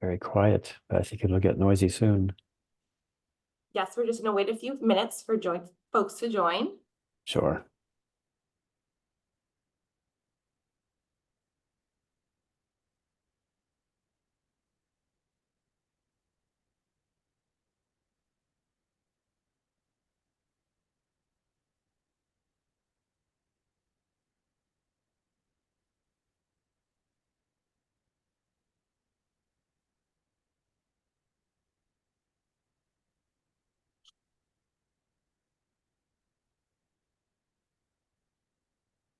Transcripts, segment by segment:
Very quiet, but I think it'll get noisy soon. Yes, we're just going to wait a few minutes for folks to join. Sure.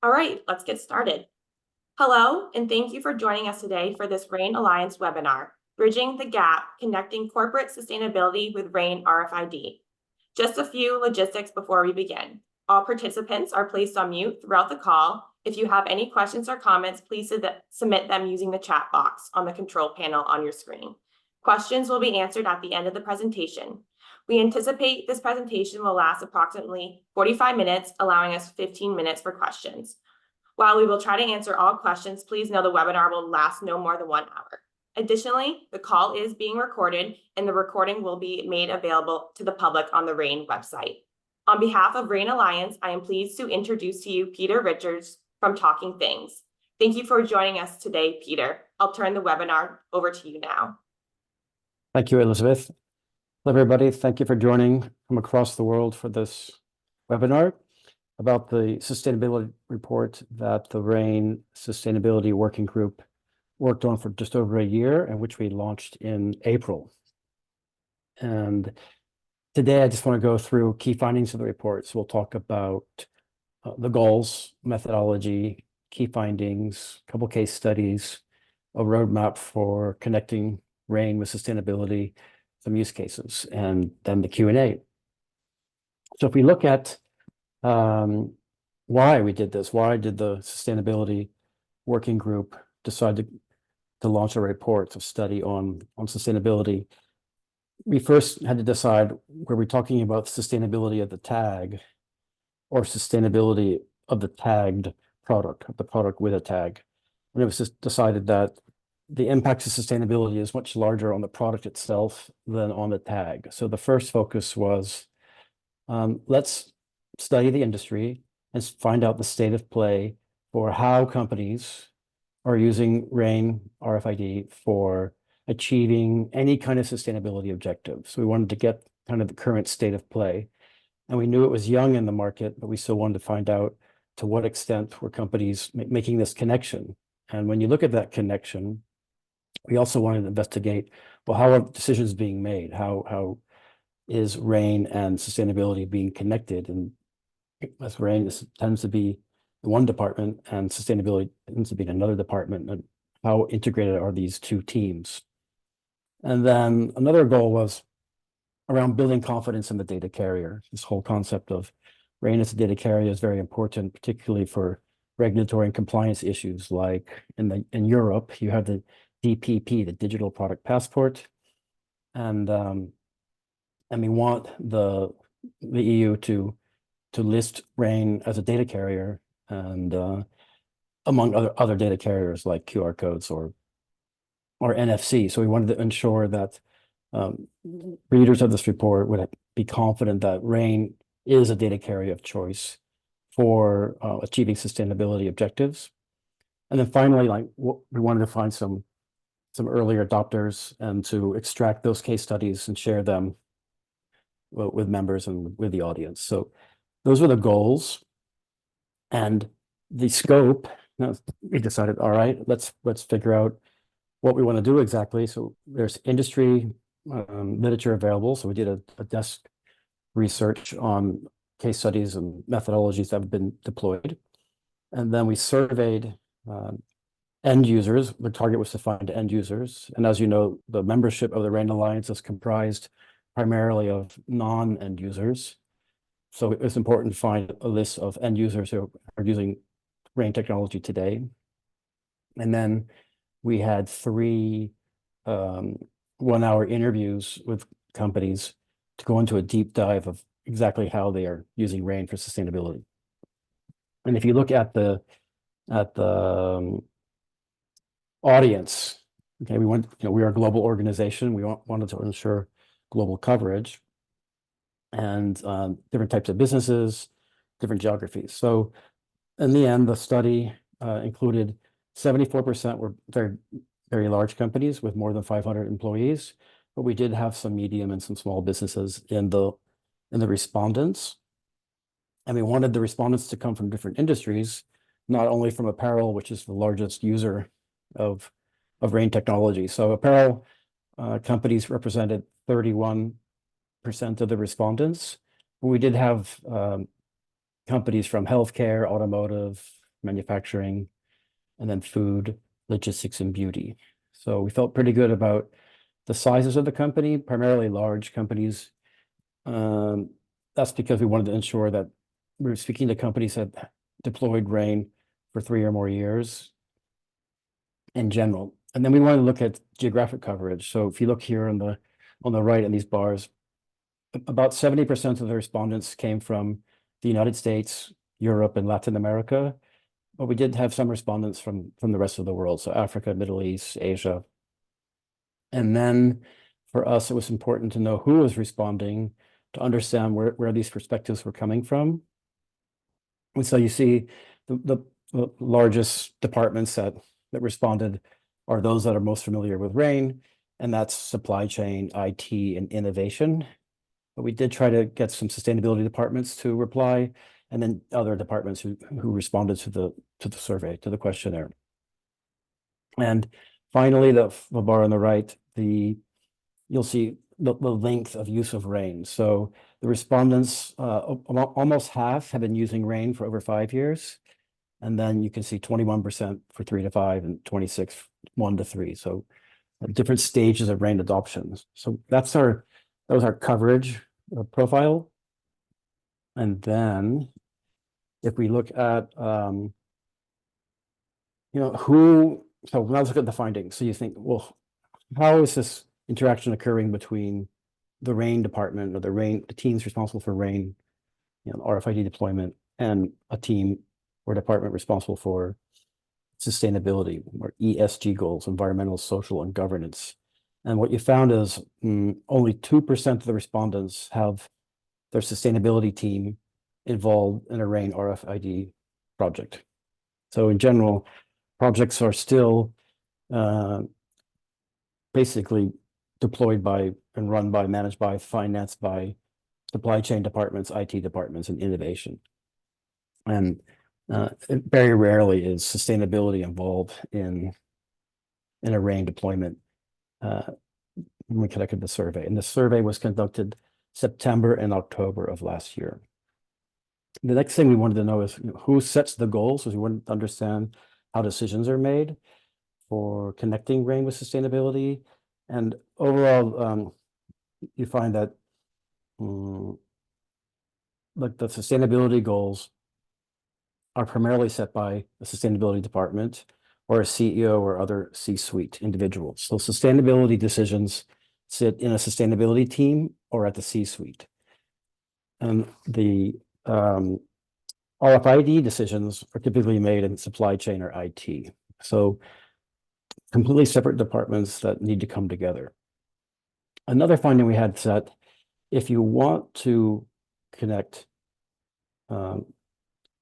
All right, let's get started. Hello, and thank you for joining us today for this RAIN Alliance webinar, Bridging the Gap, Connecting Corporate Sustainability with RAIN RFID. Just a few logistics before we begin. All participants are placed on mute throughout the call. If you have any questions or comments, please submit them using the chat box on the control panel on your screen. Questions will be answered at the end of the presentation. We anticipate this presentation will last approximately 45 minutes, allowing us 15 minutes for questions. While we will try to answer all questions, please know the webinar will last no more than 1 hour. Additionally, the call is being recorded and the recording will be made available to the public on the RAIN website. On behalf of RAIN Alliance, I am pleased to introduce to you Peter Richards from Talking Things. Thank you for joining us today, Peter. I'll turn the webinar over to you now. Thank you, Elizabeth. Hello, everybody. Thank you for joining from across the world for this webinar about the sustainability report that the RAIN Sustainability Working Group worked on for just over a year, and which we launched in April. And today, I just want to go through key findings of the report. So we'll talk about the goals, methodology, key findings, a couple case studies, a roadmap for connecting RAIN with sustainability, some use cases, and then the Q&A. So if we look at why we did this, why did the Sustainability Working Group decide to launch a report, a study on sustainability? We first had to decide, were we talking about sustainability of the tag or sustainability of the tagged product, of the product with a tag? And it was just decided that the impact of sustainability is much larger on the product itself than on the tag. So the first focus was, let's study the industry and find out the state of play for how companies are using RAIN RFID for achieving any kind of sustainability objective. So we wanted to get kind of the current state of play. And we knew it was young in the market, but we still wanted to find out to what extent were companies making this connection. And when you look at that connection, we also wanted to investigate, well, how are decisions being made? How is RAIN and sustainability being connected? And as RAIN tends to be one department and sustainability tends to be in another department, and how integrated are these two teams? And then another goal was around building confidence in the data carrier. This whole concept of RAIN as a data carrier is very important, particularly for regulatory and compliance issues. Like in Europe, you have the DPP, the Digital Product Passport, and we want the EU to list RAIN as a data carrier, and among other data carriers like QR codes or NFC. So we wanted to ensure that readers of this report would be confident that RAIN is a data carrier of choice for achieving sustainability objectives. And then finally, we wanted to find some earlier adopters and to extract those case studies and share them with members and with the audience. So those were the goals. And the scope, we decided, all right, let's figure out what we want to do exactly. So there's industry literature available. So we did a desk research on case studies and methodologies that have been deployed. And then we surveyed end users. The target was to find end users. And as you know, the membership of the RAIN Alliance is comprised primarily of non-end users. So it's important to find a list of end users who are using RAIN technology today. And then we had 3 one-hour interviews with companies to go into a deep dive of exactly how they are using RAIN for sustainability. And if you look at the audience Okay, we are a global organization. We wanted to ensure global coverage and different types of businesses, different geographies. So in the end, the study included 74% were very, very large companies with more than 500 employees, but we did have some medium and some small businesses in the respondents. And we wanted the respondents to come from different industries, not only from apparel, which is the largest user of RAIN technology. So apparel companies represented 31% of the respondents. But we did have companies from healthcare, automotive, manufacturing, and then food, logistics, and beauty. So we felt pretty good about the sizes of the company, primarily large companies. That's because we wanted to ensure that we were speaking to companies that deployed RAIN for 3 or more years in general. And then we wanted to look at geographic coverage. So if you look here on the right in these bars, about 70% of the respondents came from the United States, Europe, and Latin America. But we did have some respondents from the rest of the world, so Africa, Middle East, Asia. And then for us, it was important to know who was responding to understand where these perspectives were coming from. And so you see the largest departments that responded are those that are most familiar with RAIN, and that's supply chain, IT, and innovation. But we did try to get some sustainability departments to reply, and then other departments who responded to the survey, to the questionnaire. And finally, the bar on the right, you'll see the length of use of RAIN. So the respondents, almost half have been using RAIN for over 5 years. And then you can see 21% for 3 to 5 and 26, 1 to 3. So different stages of RAIN adoption. So that was our coverage profile. And then if we look at, so now let's look at the findings. So you think, well, how is this interaction occurring between the RAIN department or the teams responsible for RAIN, RFID deployment, and a team or department responsible for sustainability or ESG goals, environmental, social, and governance? And what you found is only 2% of the respondents have their sustainability team involved in a RAIN RFID project. So in general, projects are still basically deployed by and run by, managed by, financed by supply chain departments, IT departments, and innovation. And very rarely is sustainability involved in a RAIN deployment when we conducted the survey. And the survey was conducted September and October of last year. The next thing we wanted to know is who sets the goals, so we wanted to understand how decisions are made for connecting RAIN with sustainability. And overall, you find that like the sustainability goals are primarily set by the sustainability department or a CEO or other C-suite individuals. So sustainability decisions sit in a sustainability team or at the C-suite. And the RFID decisions are typically made in supply chain or IT. So completely separate departments that need to come together. Another finding we had is that if you want to connect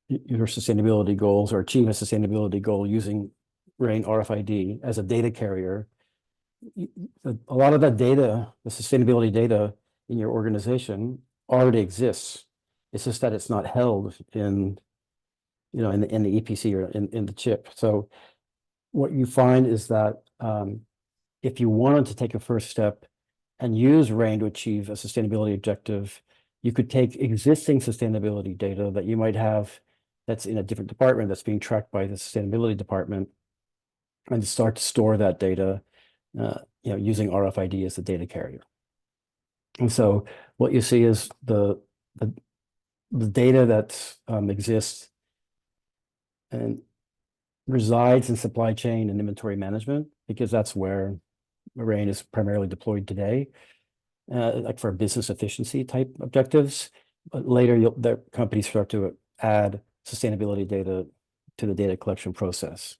your sustainability goals or achieve a sustainability goal using RAIN RFID as a data carrier, a lot of that data, the sustainability data in your organization already exists. It's just that it's not held in the EPC or in the chip. So what you find is that if you wanted to take a first step and use RAIN to achieve a sustainability objective, you could take existing sustainability data that you might have that's in a different department that's being tracked by the sustainability department and start to store that data using RFID as the data carrier. And so what you see is the data that exists and resides in supply chain and inventory management, because that's where RAIN is primarily deployed today, like for business efficiency type objectives. But later, the companies start to add sustainability data to the data collection process.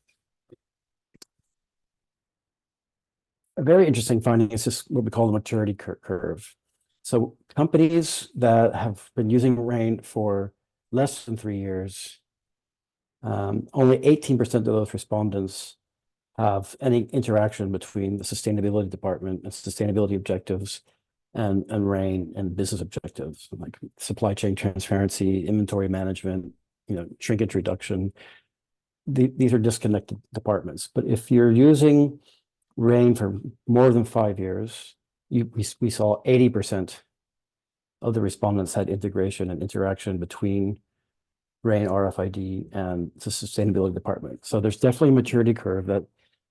a very interesting finding is this, what we call the maturity curve. So companies that have been using RAIN for less than 3 years, only 18% of those respondents have any interaction between the sustainability department and sustainability objectives and RAIN and business objectives, like supply chain transparency, inventory management, shrinkage reduction. These are disconnected departments. But if you're using RAIN for more than 5 years, we saw 80% of the respondents had integration and interaction between RAIN RFID and the sustainability department. So there's definitely a maturity curve that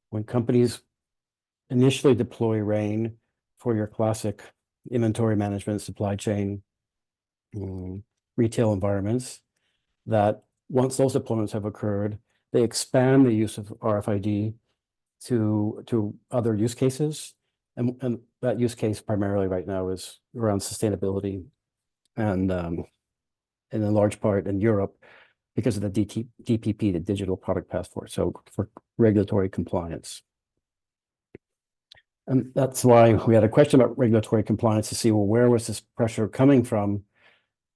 when companies initially deploy RAIN for your classic inventory management, supply chain, retail environments, that once those deployments have occurred, they expand the use of RFID to other use cases. And that use case primarily right now is around sustainability and in a large part in Europe because of the DPP, the Digital Product Passport, so for regulatory compliance. And that's why we had a question about regulatory compliance to see, well, where was this pressure coming from?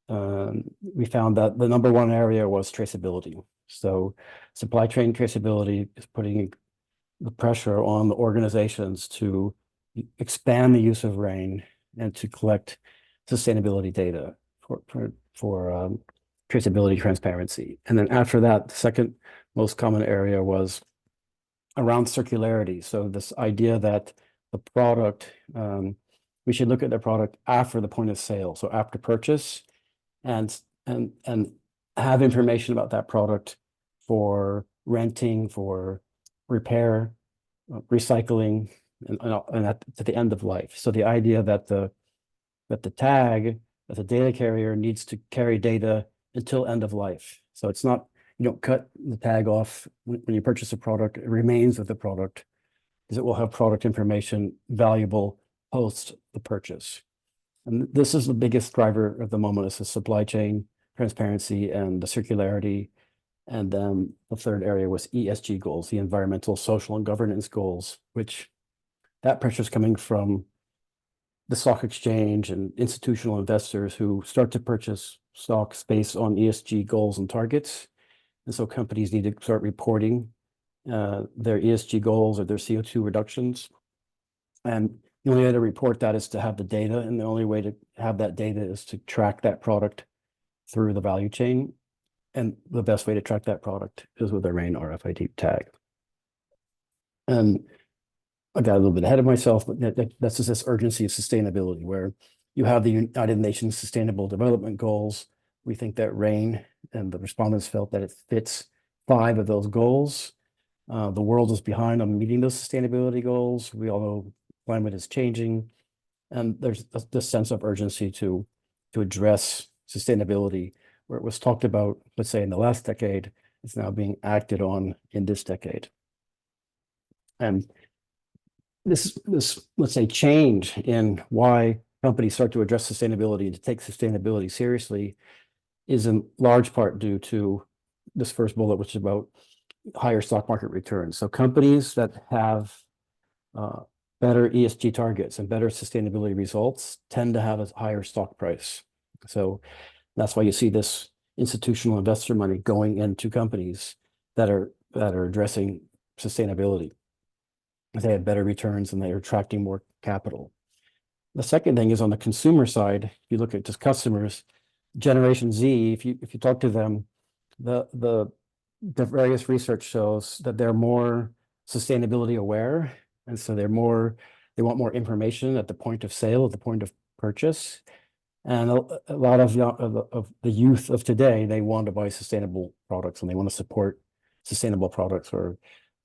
We found that the number one area was traceability. So supply chain traceability is putting the pressure on the organizations to expand the use of RAIN and to collect sustainability data for traceability transparency. And then after that, the second most common area was around circularity. So this idea that the product, we should look at the product after the point of sale, so after purchase, and have information about that product for renting, for repair, recycling, and at the end of life. So the idea that the tag, that the data carrier needs to carry data until end of life. So it's not, you don't cut the tag off when you purchase a product, it remains with the product, because it will have product information valuable post the purchase. And this is the biggest driver at the moment, is the supply chain transparency and the circularity. And then the third area was ESG goals, the environmental, social, and governance goals, which that pressure is coming from the stock exchange and institutional investors who start to purchase stocks based on ESG goals and targets. And so companies need to start reporting their ESG goals or their CO2 reductions. And the only way to report that is to have the data. And the only way to have that data is to track that product through the value chain. And the best way to track that product is with a RAIN RFID tag. And I got a little bit ahead of myself, but that's just this urgency of sustainability, where you have the United Nations Sustainable Development Goals. We think that RAIN, and the respondents felt that it fits 5 of those goals. The world is behind on meeting those sustainability goals. We all know climate is changing, and there's this sense of urgency to address sustainability, where it was talked about, let's say, in the last decade, it's now being acted on in this decade. And this, let's say, change in why companies start to address sustainability and to take sustainability seriously is in large part due to this first bullet, which is about higher stock market returns. So companies that have better ESG targets and better sustainability results tend to have a higher stock price. So that's why you see this institutional investor money going into companies that are addressing sustainability. They have better returns and they're attracting more capital. The second thing is on the consumer side. If you look at just customers, Generation Z, if you talk to them, the various research shows that they're more sustainability aware, and so they want more information at the point of sale, at the point of purchase. And a lot of the youth of today, they want to buy sustainable products and they want to support sustainable products, or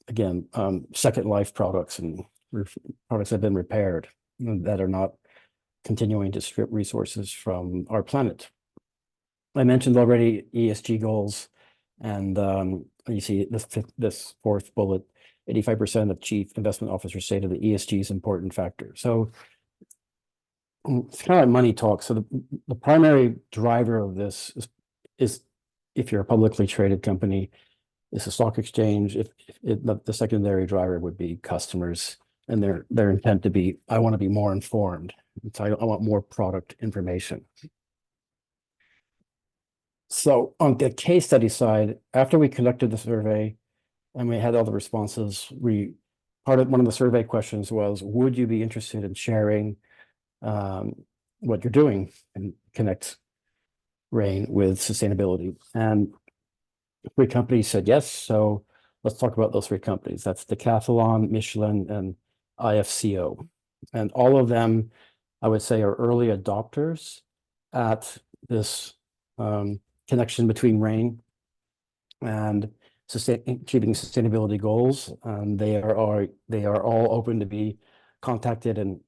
again, second life products and products that have been repaired that are not continuing to strip resources from our planet. I mentioned already ESG goals, and you see this fourth bullet, 85% of chief investment officers say that the ESG is an important factor. So it's kind of like money talk. So the primary driver of this is if you're a publicly traded company, it's a stock exchange. If the secondary driver would be customers and their intent to be, I want to be more informed. So I want more product information. So on the case study side, after we conducted the survey and we had all the responses, one of the survey questions was, would you be interested in sharing what you're doing and connect RAIN with sustainability? And 3 companies said yes. So let's talk about those 3 companies. That's Decathlon, Michelin, and IFCO. And all of them, I would say, are early adopters at this connection between RAIN and achieving sustainability goals. They are all open to be contacted, and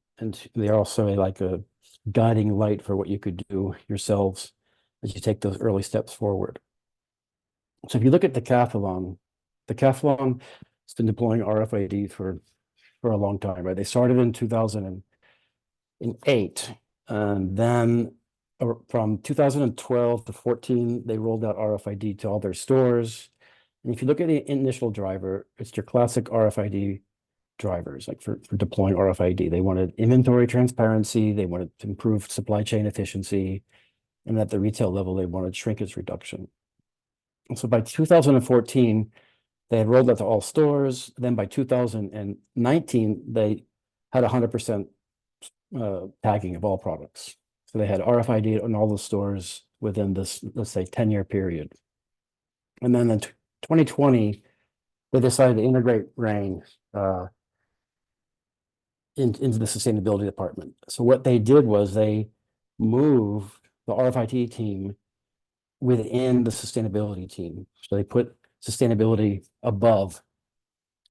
they are also like a guiding light for what you could do yourselves as you take those early steps forward. So if you look at Decathlon has been deploying RFID for a long time, right? They started in 2008, and then from 2012 to 14, they rolled out RFID to all their stores. And if you look at the initial driver, it's your classic RFID drivers, like for deploying RFID. They wanted inventory transparency, they wanted to improve supply chain efficiency, and at the retail level, they wanted shrinkage reduction. And so by 2014, they had rolled out to all stores. Then by 2019, they had 100% tagging of all products. So they had RFID on all the stores within this, let's say, 10-year period. And then in 2020, they decided to integrate RAIN into the sustainability department. So what they did was they moved the RFID team within the sustainability team. So they put sustainability above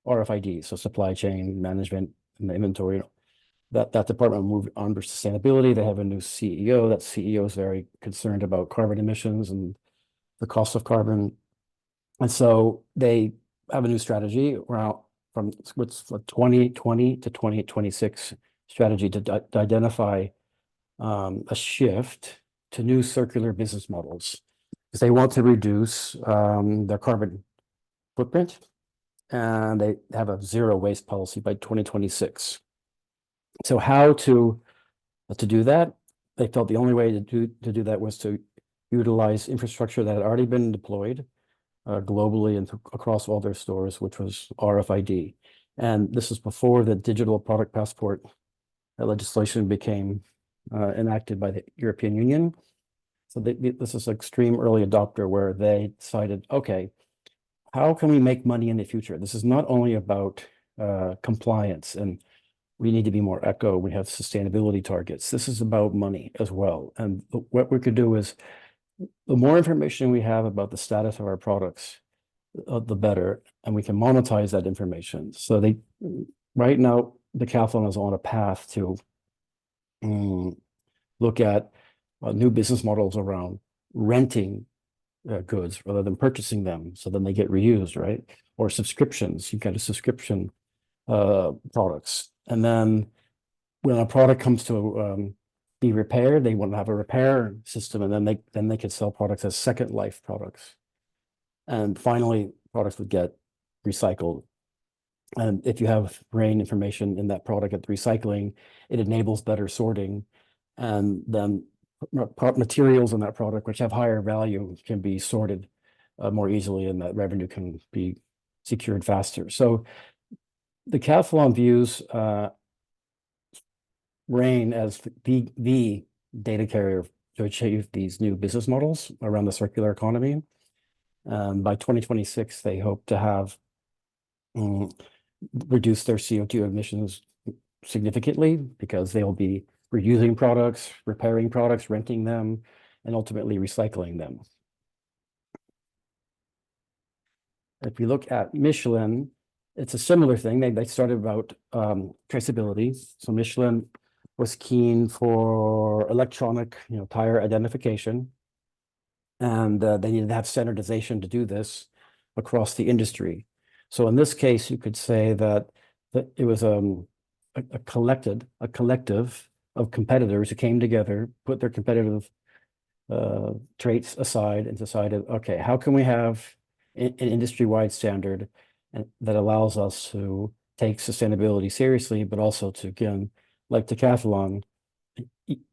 RFID, so supply chain management and the inventory. That department moved on to sustainability. They have a new CEO. That CEO is very concerned about carbon emissions and the cost of carbon. And so they have a new strategy around from 2020 to 2026 strategy to identify a shift to new circular business models, because they want to reduce their carbon footprint, and they have a zero waste policy by 2026. So how to do that? They felt the only way to do that was to utilize infrastructure that had already been deployed globally and across all their stores, which was RFID. And this is before the digital product passport legislation became enacted by the European Union. So this is an extreme early adopter where they decided, okay, how can we make money in the future? This is not only about compliance, and we need to be more eco. We have sustainability targets. This is about money as well. And what we could do is, the more information we have about the status of our products, the better, and we can monetize that information. So right now, Decathlon is on a path to look at new business models around renting goods rather than purchasing them, so then they get reused, right? Or subscriptions. You've got a subscription products, and then when a product comes to be repaired, they want to have a repair system, and then they could sell products as second life products. And finally, products would get recycled. And if you have RAIN information in that product at the recycling, it enables better sorting, and then materials in that product which have higher value can be sorted more easily, and that revenue can be secured faster. So the Decathlon views RAIN as the data carrier to achieve these new business models around the circular economy. By 2026, they hope to have reduced their CO2 emissions significantly, because they'll be reusing products, repairing products, renting them, and ultimately recycling them. If we look at Michelin, it's a similar thing. They started about traceability. So Michelin was keen for electronic, tire identification, and they needed to have standardization to do this across the industry. So in this case, you could say that it was a collective of competitors who came together, put their competitive traits aside, and decided, okay, how can we have an industry-wide standard that allows us to take sustainability seriously, but also to, again, like decathlon,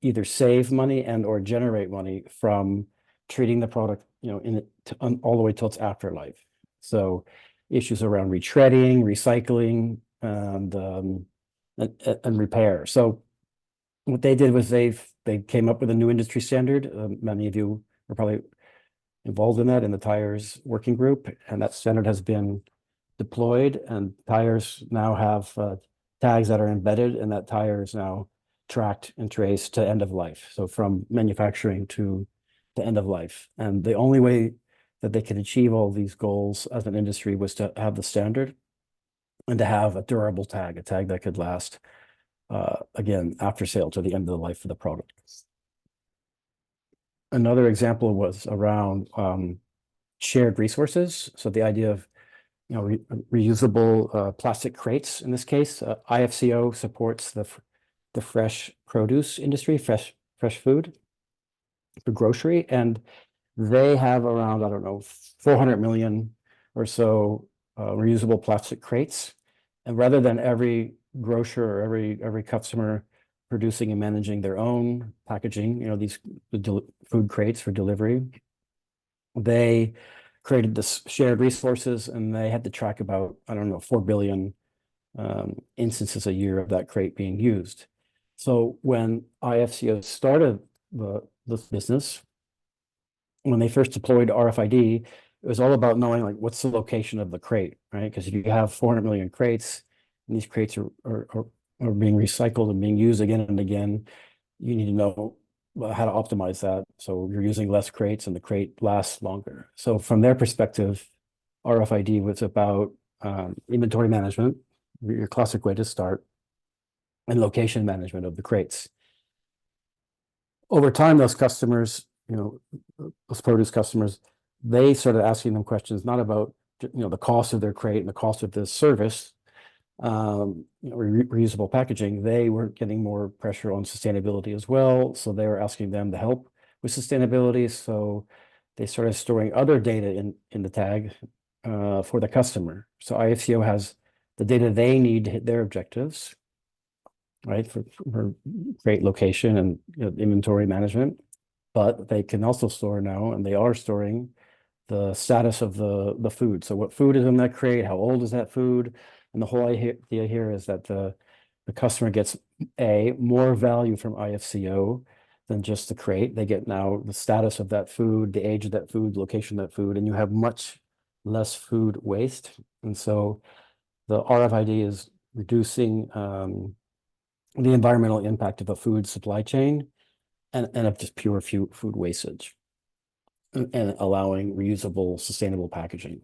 either save money and or generate money from treating the product, all the way till its afterlife. So issues around retreading, recycling, and repair. So what they did was they came up with a new industry standard. Many of you are probably involved in that in the tires working group, and that standard has been deployed, and tires now have tags that are embedded, and that tire is now tracked and traced to end of life. So from manufacturing to end of life. And the only way that they could achieve all these goals as an industry was to have the standard and to have a durable tag, a tag that could last, again, after sale to the end of the life of the product. Another example was around shared resources. So the idea of reusable plastic crates. In this case, IFCO supports the fresh produce industry, fresh food, for grocery, and they have around, I don't know, 400 million or so reusable plastic crates. And rather than every grocer or every customer producing and managing their own packaging, these food crates for delivery, they created this shared resources, and they had to track about, I don't know, 4 billion instances a year of that crate being used. So when IFCO started this business, when they first deployed RFID, it was all about knowing like what's the location of the crate, right? Because if you have 400 million crates, and these crates are being recycled and being used again and again, you need to know how to optimize that so you're using less crates and the crate lasts longer. So from their perspective, RFID was about inventory management, your classic way to start, and location management of the crates. Over time, those customers, those produce customers, they started asking them questions not about the cost of their crate and the cost of this service, reusable packaging. They were getting more pressure on sustainability as well, so they were asking them to help with sustainability. So they started storing other data in the tag for the customer. So IFCO has the data they need to hit their objectives, right, for crate location and inventory management. But they can also store now, and they are storing the status of the food. So what food is in that crate? How old is that food? And the whole idea here is that the customer gets more value from IFCO than just the crate. They get now the status of that food, the age of that food, location of that food, and you have much less food waste. And so the RFID is reducing the environmental impact of a food supply chain and of just pure food wastage, and allowing reusable, sustainable packaging.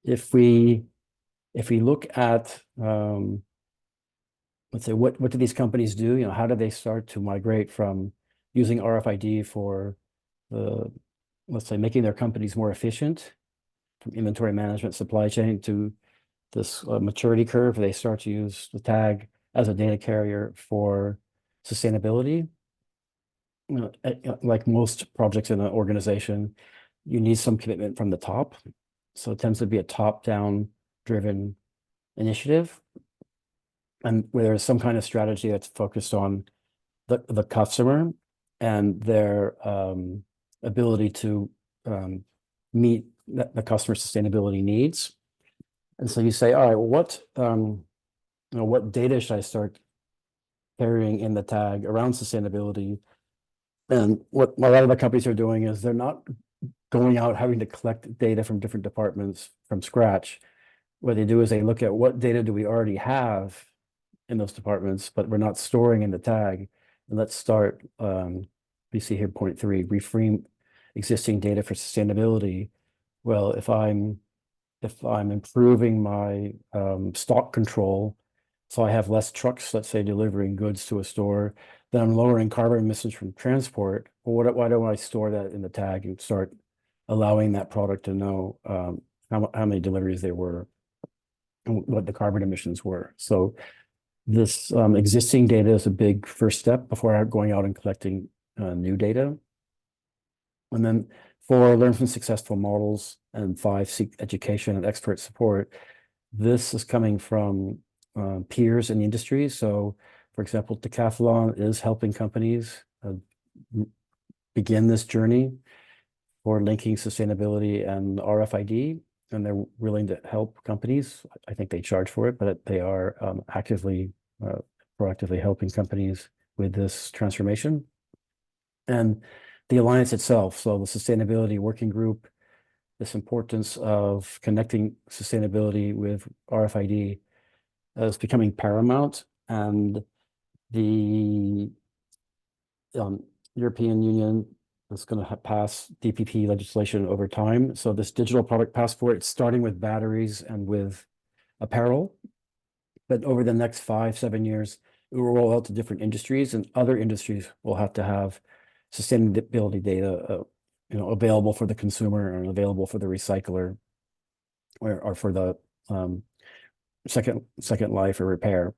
If we look at, let's say, what do these companies do? How do they start to migrate from using RFID for let's say, making their companies more efficient, from inventory management, supply chain, to this maturity curve? They start to use the tag as a data carrier for sustainability. Like most projects in an organization, you need some commitment from the top. So it tends to be a top-down driven initiative, and where there's some kind of strategy that's focused on the customer and their ability to meet the customer sustainability needs. And so you say, all right, well, what data should I start carrying in the tag around sustainability? And what a lot of the companies are doing is they're not going out having to collect data from different departments from scratch. What they do is they look at what data do we already have in those departments, but we're not storing in the tag. And let's start, we see here point 3, reframe existing data for sustainability. Well, if I'm improving my stock control, so I have less trucks, let's say, delivering goods to a store, then I'm lowering carbon emissions from transport. Well, why don't I store that in the tag and start allowing that product to know how many deliveries there were and what the carbon emissions were? So this existing data is a big first step before going out and collecting new data. And then 4, learn from successful models, and 5, seek education and expert support. This is coming from peers in the industry. So, for example, Decathlon is helping companies begin this journey for linking sustainability and RFID, and they're willing to help companies. I think they charge for it, but they are actively, proactively helping companies with this transformation. And the alliance itself, so the Sustainability Working Group, this importance of connecting sustainability with RFID is becoming paramount, and the European Union is going to pass DPP legislation over time. So this digital product passport, it's starting with batteries and with apparel, but over the next 5-7 years, it will roll out to different industries, and other industries will have to have sustainability data, available for the consumer and available for the recycler, or for the second life or repair.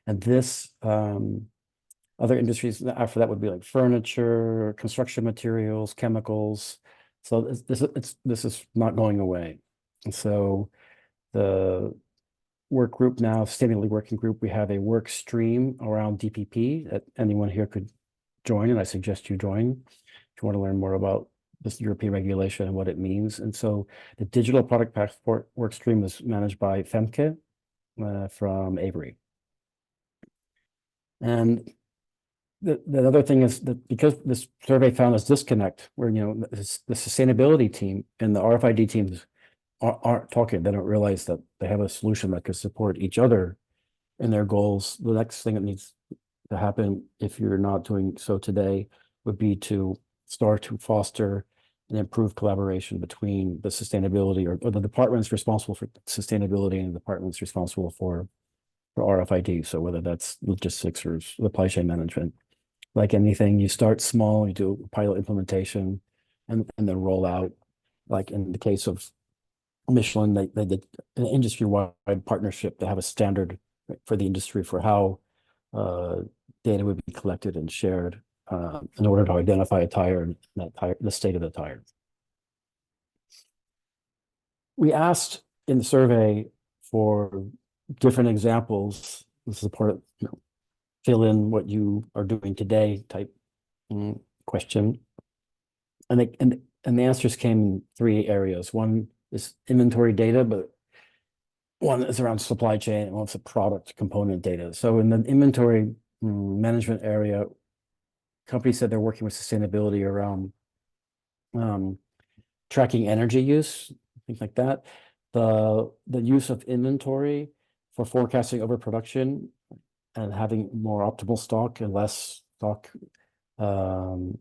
And this other industries after that would be like furniture, construction materials, chemicals. So this is not going away. And so the work group now, Sustainability Working Group, we have a work stream around DPP that anyone here could join, and I suggest you join if you want to learn more about this European regulation and what it means. And so the digital product passport work stream is managed by Femke from Avery. And the other thing is that because this survey found this disconnect where, the sustainability team and the RFID teams aren't talking, they don't realize that they have a solution that could support each other in their goals. The next thing that needs to happen, if you're not doing so today, would be to start to foster and improve collaboration between the sustainability or the departments responsible for sustainability and the departments responsible for RFID. So whether that's logistics or supply chain management. Like anything, you start small, you do pilot implementation and then roll out. Like in the case of Michelin, they did an industry-wide partnership to have a standard for the industry for how data would be collected and shared in order to identify a tire and the state of the tire. We asked in the survey for different examples. This is a part of, fill in what you are doing today type question. And the answers came in 3 areas. One is inventory data, but one is around supply chain, and one's a product component data. So in the inventory management area, companies said they're working with sustainability around tracking energy use, things like that. The use of inventory for forecasting overproduction and having more optimal stock and less stock hold,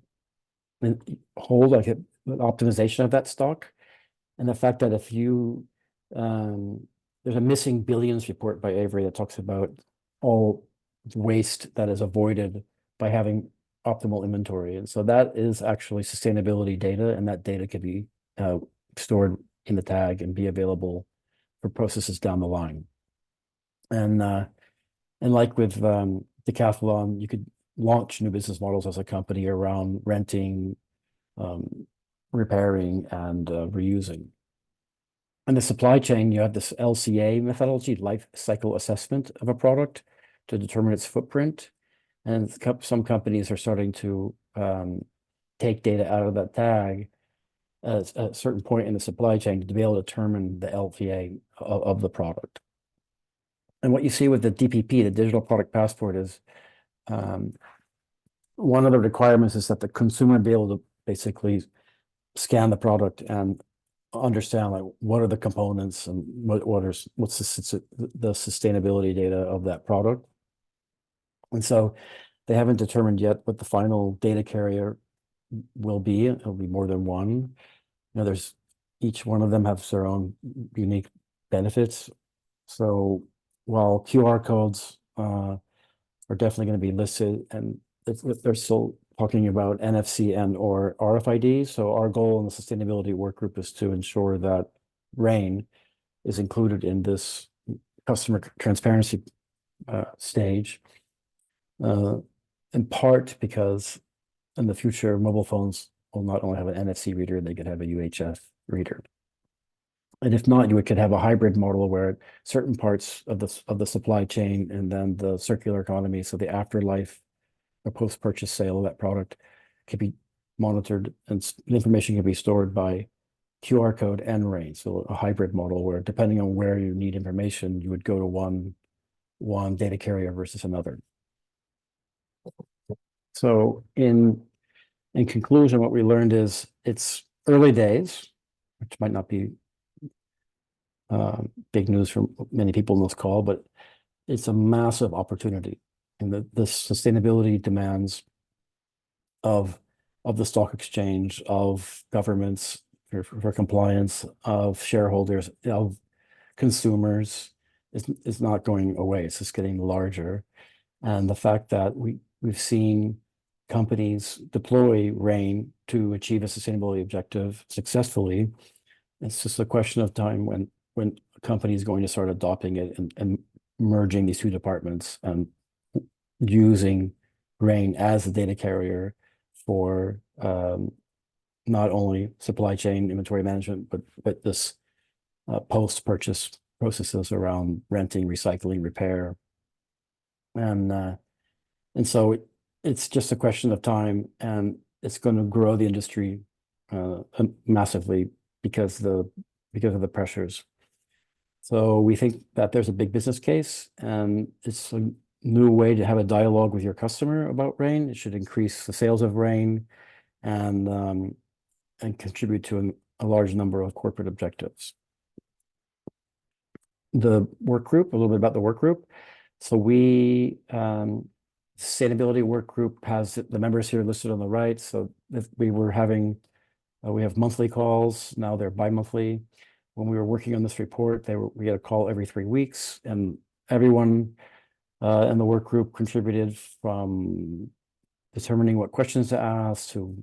like an optimization of that stock. And the fact that if you there's a missing billions report by Avery that talks about all waste that is avoided by having optimal inventory. And so that is actually sustainability data, and that data can be stored in the tag and be available for processes down the line. And like with Decathlon, you could launch new business models as a company around renting, repairing, and reusing. In the supply chain, you have this LCA methodology, life cycle assessment of a product, to determine its footprint. And some companies are starting to take data out of that tag at a certain point in the supply chain to be able to determine the LPA of the product. And what you see with the DPP, the digital product passport, is one of the requirements is that the consumer be able to basically scan the product and understand, like, what are the components and what's the sustainability data of that product. And so they haven't determined yet what the final data carrier will be. It'll be more than one. There's each one of them has their own unique benefits. So while QR codes are definitely going to be listed, and they're still talking about NFC and or RFID. So our goal in the Sustainability Work Group is to ensure that RAIN is included in this customer transparency stage, in part because in the future, mobile phones will not only have an NFC reader, they could have a UHF reader. And if not, you could have a hybrid model where certain parts of the supply chain and then the circular economy, so the afterlife or post-purchase sale of that product can be monitored and information can be stored by QR code and RAIN. So a hybrid model where depending on where you need information, you would go to one data carrier versus another. So in conclusion, what we learned is it's early days, which might not be big news for many people in this call, but it's a massive opportunity. And the sustainability demands of the stock exchange, of governments for compliance, of shareholders, of consumers is not going away. It's just getting larger. And the fact that we've seen companies deploy RAIN to achieve a sustainability objective successfully, it's just a question of time when a company is going to start adopting it and merging these two departments and using RAIN as a data carrier for not only supply chain inventory management, but this post-purchase processes around renting, recycling, repair. And so it's just a question of time, and it's going to grow the industry massively because of the pressures. So we think that there's a big business case, and it's a new way to have a dialogue with your customer about RAIN. It should increase the sales of RAIN and contribute to a large number of corporate objectives. The work group, a little bit about the work group. So sustainability work group has the members here listed on the right. So if we have monthly calls, now they're bi-monthly. When we were working on this report, we had a call every 3 weeks, and everyone in the work group contributed from determining what questions to ask to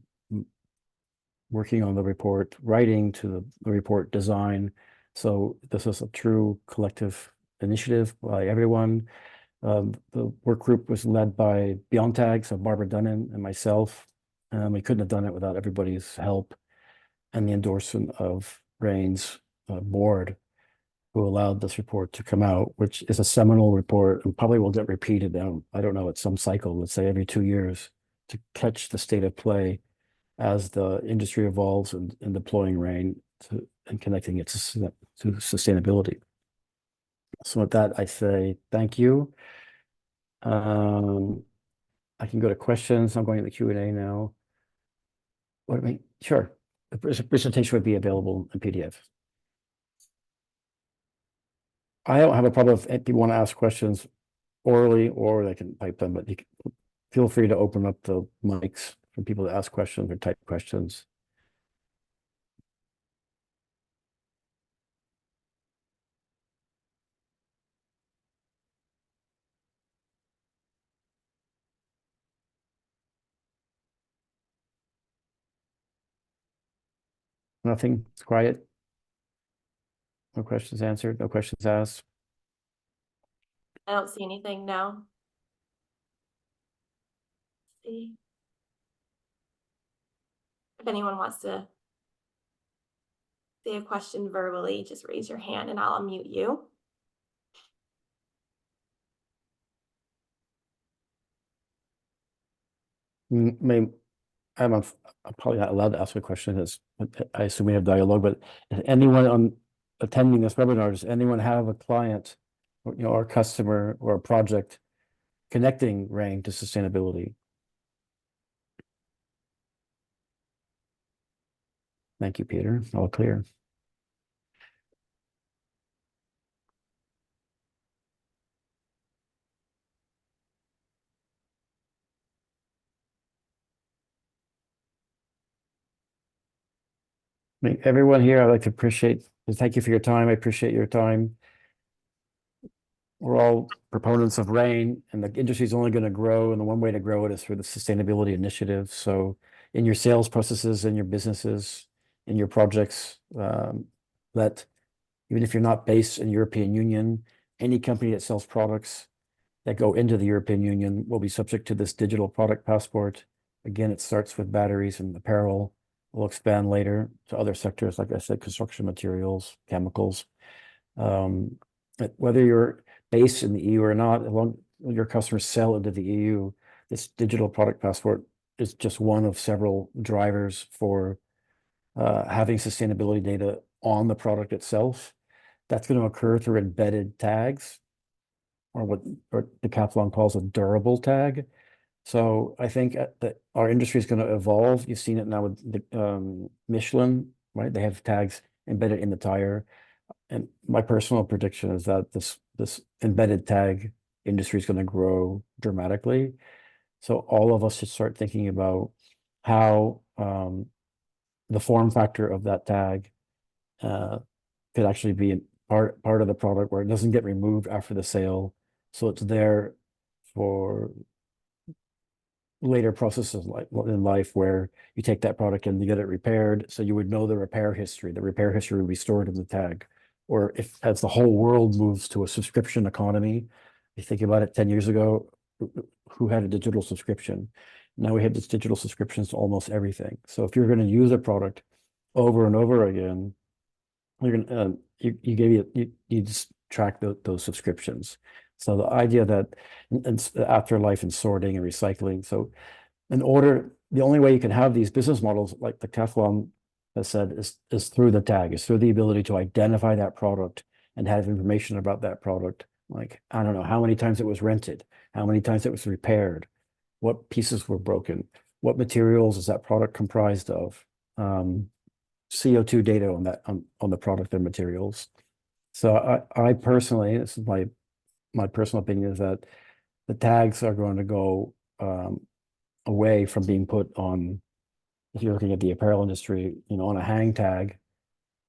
working on the report, writing to the report design. So this is a true collective initiative by everyone. The work group was led by Biontag, so Barbara Dunnan and myself. We couldn't have done it without everybody's help and the endorsement of RAIN's board, who allowed this report to come out, which is a seminal report and probably will get repeated down, I don't know, at some cycle, let's say every 2 years, to catch the state of play as the industry evolves and deploying RAIN and connecting it to sustainability. So with that, I say thank you. I can go to questions. I'm going to the Q&A now. Sure. The presentation would be available in PDF. I don't have a problem if people want to ask questions orally, or they can type them, but you can, feel free to open up the mics for people to ask questions or type questions. Nothing, it's quiet. No questions answered, no questions asked. I don't see anything now. See. If anyone wants to say a question verbally, just raise your hand and I'll unmute you. I'm probably not allowed to ask a question, I assume we have dialogue, but if anyone attending this webinar, does anyone have a client or a customer or a project connecting RAIN to sustainability? Thank you, Peter. All clear. Everyone here, I'd like to thank you for your time. I appreciate your time. We're all proponents of RAIN, and the industry is only going to grow, and the one way to grow it is through the sustainability initiative. So in your sales processes, in your businesses, in your projects, that even if you're not based in the European Union, any company that sells products that go into the European Union will be subject to this digital product passport. Again, it starts with batteries and apparel, We'll expand later to other sectors, like I said, construction materials, chemicals. Whether you're based in the EU or not, as long as your customers sell into the EU, this digital product passport is just one of several drivers for having sustainability data on the product itself. That's going to occur through embedded tags, or what Decathlon calls a durable tag. So I think that our industry is going to evolve. You've seen it now with the Michelin, right? They have tags embedded in the tire. And my personal prediction is that this embedded tag industry is going to grow dramatically. So all of us should start thinking about how the form factor of that tag could actually be part of the product, where it doesn't get removed after the sale. So it's there for later processes like in life, where you take that product and you get it repaired. So you would know the repair history. The repair history would be stored in the tag. Or if, as the whole world moves to a subscription economy, you think about it, 10 years ago, who had a digital subscription? Now we have this digital subscriptions to almost everything. So if you're going to use a product over and over again, you're going to you just track those subscriptions. So the idea that and afterlife and sorting and recycling. So the only way you can have these business models, like the Decathlon has said, is through the tag, is through the ability to identify that product and have information about that product. Like, I don't know how many times it was rented, how many times it was repaired, what pieces were broken, what materials is that product comprised of, CO2 data on that on the product and materials. So I personally, this is my personal opinion, is that the tags are going to go away from being put on, if you're looking at the apparel industry, on a hang tag.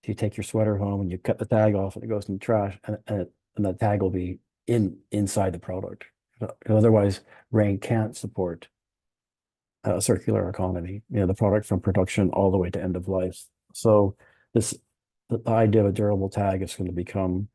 If you take your sweater home and you cut the tag off and it goes in the trash, and the tag will be inside the product. Otherwise, RAIN can't support a circular economy, the product from production all the way to end of life. So the idea of a durable tag is going to become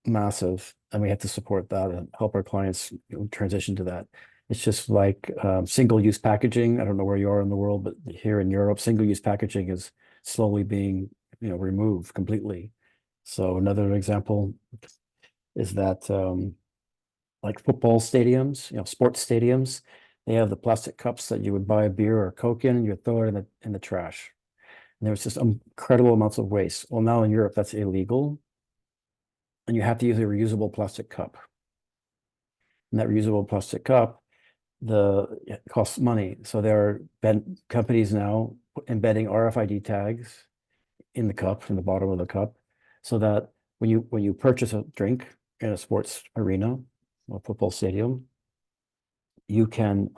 massive, and we have to support that and help our clients transition to that. It's just like single-use packaging. I don't know where you are in the world, but here in Europe, single-use packaging is slowly being removed completely. So another example is that like football stadiums, sports stadiums, they have the plastic cups that you would buy a beer or a Coke in, and you would throw it in the trash. And there's just incredible amounts of waste. Well, now in Europe, that's illegal, and you have to use a reusable plastic cup. And that reusable plastic cup, it costs money. So there are companies now embedding RFID tags in the cup, in the bottom of the cup, so that when you purchase a drink in a sports arena or football stadium, you can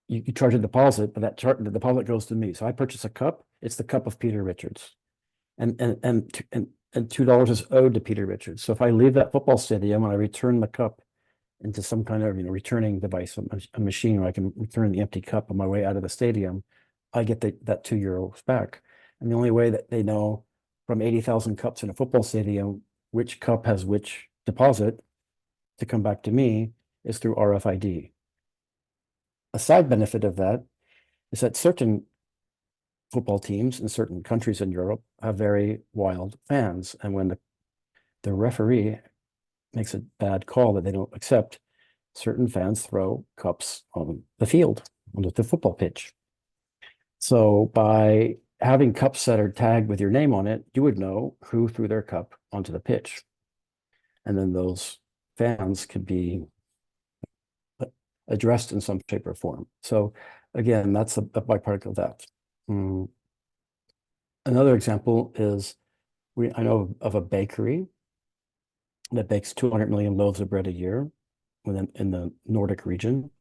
you charge a deposit, but the deposit goes to me. So I purchase a cup, it's the cup of Peter Richards. And $2 is owed to Peter Richards. So if I leave that football stadium and I return the cup into some kind of returning device, a machine where I can return the empty cup on my way out of the stadium, I get that €2 back. And the only way that they know from 80,000 cups in a football stadium which cup has which deposit to come back to me is through RFID. A side benefit of that is that certain football teams in certain countries in Europe have very wild fans, and when the referee makes a bad call that they don't accept, certain fans throw cups on the field, onto the football pitch. So by having cups that are tagged with your name on it, you would know who threw their cup onto the pitch. And then those fans could be addressed in some shape or form. So again, that's a byproduct of that. Another example is I know of a bakery that bakes 200 million loaves of bread a year in the Nordic region,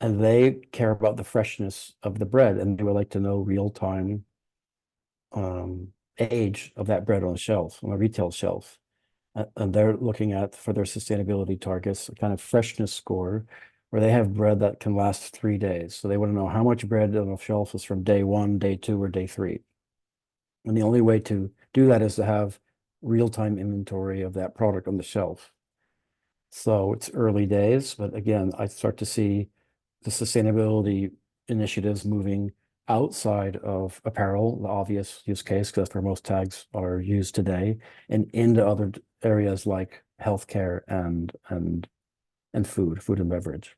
and they care about the freshness of the bread, and they would like to know real-time age of that bread on the shelf, on a retail shelf. And they're looking at, for their sustainability targets, a kind of freshness score, where they have bread that can last 3 days. So they want to know how much bread on a shelf is from day 1, day 2, or day 3. And the only way to do that is to have real-time inventory of that product on the shelf. So it's early days, but again, I start to see the sustainability initiatives moving outside of apparel, the obvious use case, because that's where most tags are used today, and into other areas like healthcare and food and beverage.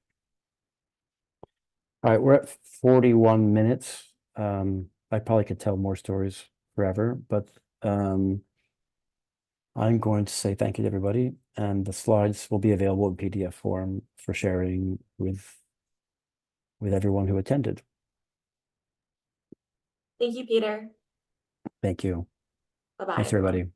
All right, we're at 41 minutes. I probably could tell more stories forever, but I'm going to say thank you to everybody, and the slides will be available in PDF form for sharing with everyone who attended. Thank you, Peter. Thank you. Bye-bye. Thanks, everybody.